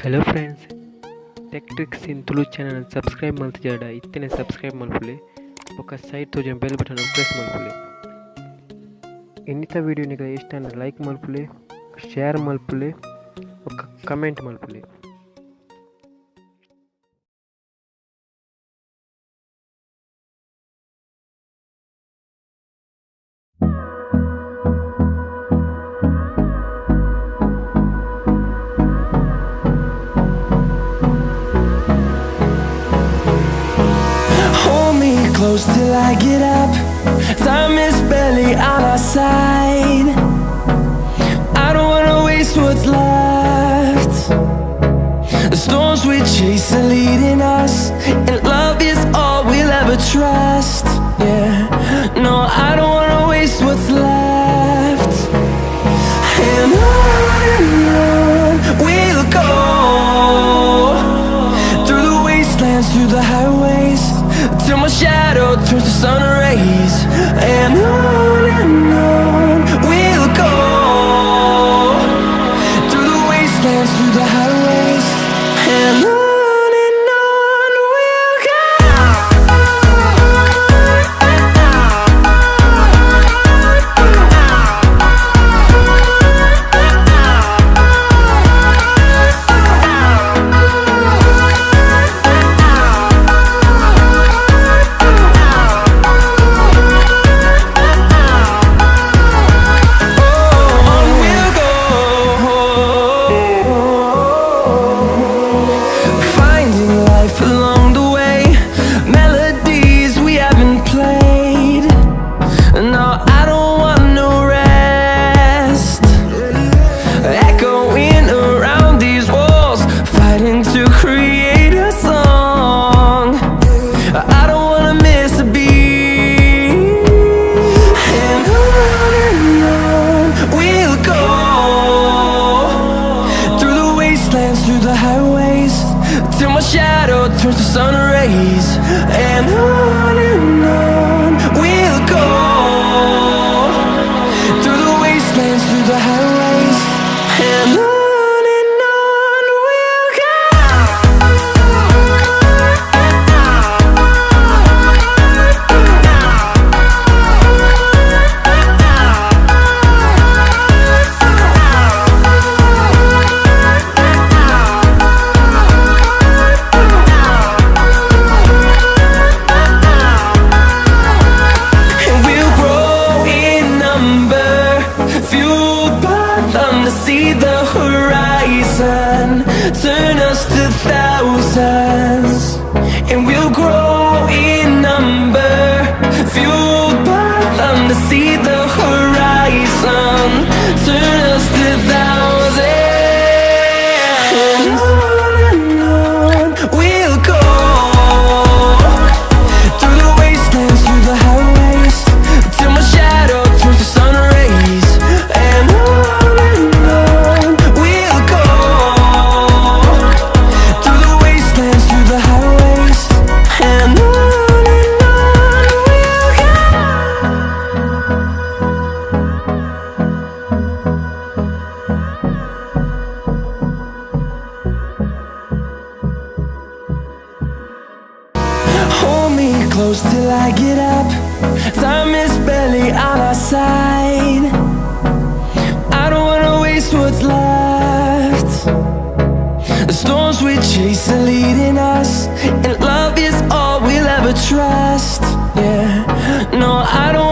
Hello friends, Tech Tricks in Tulu channel subscribe maltijada ittene subscribe malpule boka side tojen bell button press malpule innita video niga istana like malpule share malpule boka comment malpule. Close till I get up. Time is barely on our side. I don't wanna waste what's left. The storms we chase are leading us, and love is all we'll ever trust. Yeah, no, I don't wanna waste what's left. And on we'll go, through the wastelands, through the highways, till my shadow turns to sun rays. And on we'll go, through the wastelands, through the highways, and on we'll go. Through the highways, till my shadow turns to sun rays. And on we'll go, through the wastelands, through the highways, and on we'll go. See the horizon turn us to thousands, and we'll grow in number, fueled by them to see the horizon turn us to thousands. And on we'll go, through the wastelands, through the highways, till my shadow turns to sun rays. And close till I get up. Time is barely on our side. I don't wanna waste what's left. The storms we chase are leading us, and love is all we'll ever trust. Yeah, no, I don't